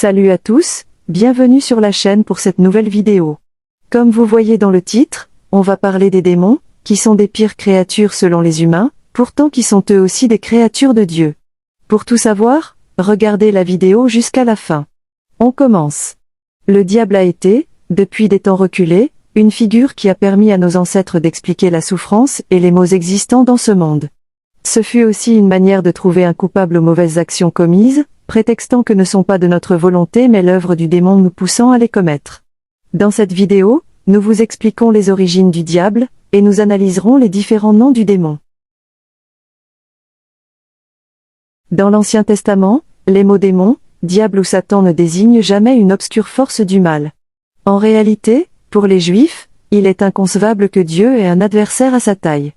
Salut à tous, bienvenue sur la chaîne pour cette nouvelle vidéo. Comme vous voyez dans le titre, on va parler des démons, qui sont des pires créatures selon les humains, pourtant qui sont eux aussi des créatures de Dieu. Pour tout savoir, regardez la vidéo jusqu'à la fin. On commence. Le diable a été, depuis des temps reculés, une figure qui a permis à nos ancêtres d'expliquer la souffrance et les maux existants dans ce monde. Ce fut aussi une manière de trouver un coupable aux mauvaises actions commises, prétextant que ne sont pas de notre volonté mais l'œuvre du démon nous poussant à les commettre. Dans cette vidéo, nous vous expliquons les origines du diable, et nous analyserons les différents noms du démon. Dans l'Ancien Testament, les mots démon, diable ou Satan ne désignent jamais une obscure force du mal. En réalité, pour les Juifs, il est inconcevable que Dieu ait un adversaire à sa taille.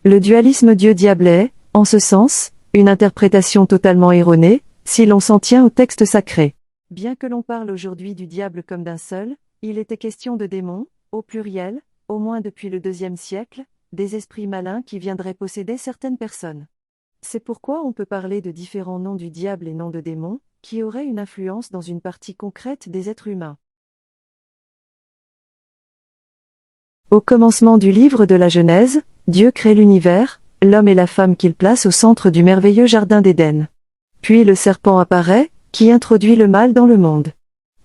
Le dualisme Dieu-diable est, en ce sens, une interprétation totalement erronée, si l'on s'en tient au texte sacré. Bien que l'on parle aujourd'hui du diable comme d'un seul, il était question de démons, au pluriel, au moins depuis le IIe siècle, des esprits malins qui viendraient posséder certaines personnes. C'est pourquoi on peut parler de différents noms du diable et noms de démons, qui auraient une influence dans une partie concrète des êtres humains. Au commencement du livre de la Genèse, Dieu crée l'univers, l'homme et la femme qu'il place au centre du merveilleux jardin d'Éden. Puis le serpent apparaît, qui introduit le mal dans le monde.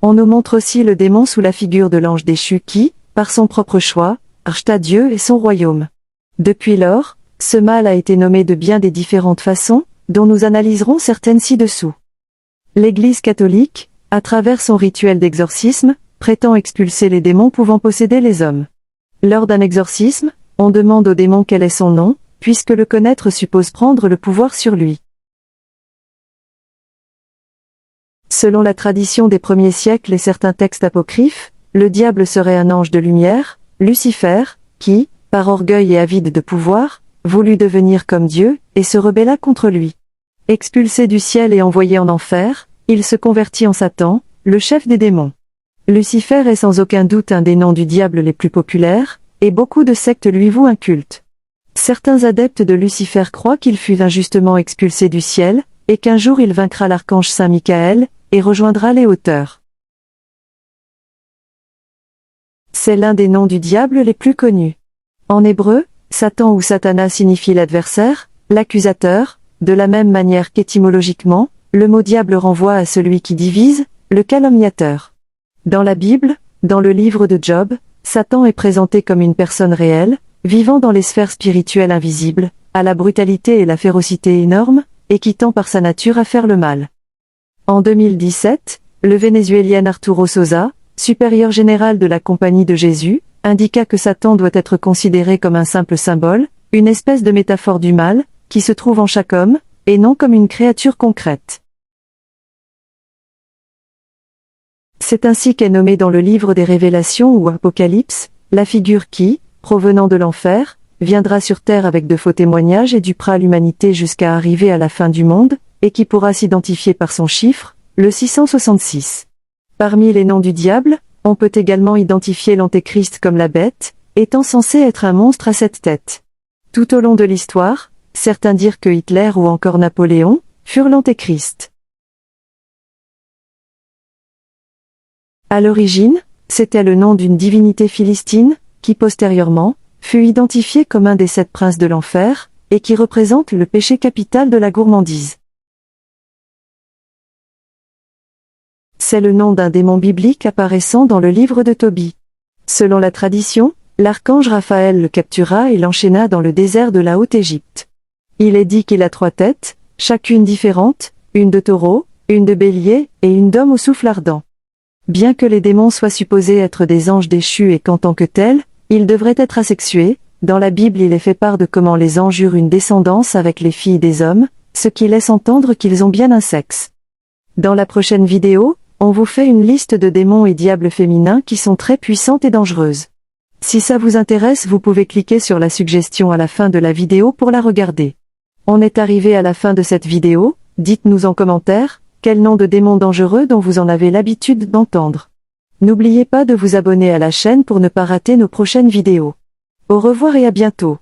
On nous montre aussi le démon sous la figure de l'ange déchu qui, par son propre choix, rejeta Dieu et son royaume. Depuis lors, ce mal a été nommé de bien des différentes façons, dont nous analyserons certaines ci-dessous. L'Église catholique, à travers son rituel d'exorcisme, prétend expulser les démons pouvant posséder les hommes. Lors d'un exorcisme, on demande au démon quel est son nom, puisque le connaître suppose prendre le pouvoir sur lui. Selon la tradition des premiers siècles et certains textes apocryphes, le diable serait un ange de lumière, Lucifer, qui, par orgueil et avide de pouvoir, voulut devenir comme Dieu, et se rebella contre lui. Expulsé du ciel et envoyé en enfer, il se convertit en Satan, le chef des démons. Lucifer est sans aucun doute un des noms du diable les plus populaires, et beaucoup de sectes lui vouent un culte. Certains adeptes de Lucifer croient qu'il fut injustement expulsé du ciel, et qu'un jour il vaincra l'archange Saint Michael, et rejoindra les hauteurs. C'est l'un des noms du diable les plus connus. En hébreu, Satan ou Satana signifie l'adversaire, l'accusateur, de la même manière qu'étymologiquement, le mot diable renvoie à celui qui divise, le calomniateur. Dans la Bible, dans le livre de Job, Satan est présenté comme une personne réelle, vivant dans les sphères spirituelles invisibles, à la brutalité et la férocité énormes, et qui tend par sa nature à faire le mal. En 2017, le Vénézuélien Arturo Sosa, supérieur général de la Compagnie de Jésus, indiqua que Satan doit être considéré comme un simple symbole, une espèce de métaphore du mal, qui se trouve en chaque homme, et non comme une créature concrète. C'est ainsi qu'est nommée dans le livre des Révélations ou Apocalypse, la figure qui, provenant de l'enfer, viendra sur terre avec de faux témoignages et dupera l'humanité jusqu'à arriver à la fin du monde, et qui pourra s'identifier par son chiffre, le 666. Parmi les noms du diable, on peut également identifier l'Antéchrist comme la bête, étant censé être un monstre à 7 têtes. Tout au long de l'histoire, certains dirent que Hitler ou encore Napoléon furent l'Antéchrist. À l'origine, c'était le nom d'une divinité philistine, qui postérieurement, fut identifié comme un des 7 princes de l'enfer, et qui représente le péché capital de la gourmandise. C'est le nom d'un démon biblique apparaissant dans le livre de Tobie. Selon la tradition, l'archange Raphaël le captura et l'enchaîna dans le désert de la Haute-Égypte. Il est dit qu'il a 3 têtes, chacune différente, une de taureau, une de bélier, et une d'homme au souffle ardent. Bien que les démons soient supposés être des anges déchus et qu'en tant que tels, ils devraient être asexués, dans la Bible il est fait part de comment les anges eurent une descendance avec les filles des hommes, ce qui laisse entendre qu'ils ont bien un sexe. Dans la prochaine vidéo, on vous fait une liste de démons et diables féminins qui sont très puissantes et dangereuses. Si ça vous intéresse, vous pouvez cliquer sur la suggestion à la fin de la vidéo pour la regarder. On est arrivé à la fin de cette vidéo, dites-nous en commentaire, quel nom de démon dangereux dont vous en avez l'habitude d'entendre. N'oubliez pas de vous abonner à la chaîne pour ne pas rater nos prochaines vidéos. Au revoir et à bientôt.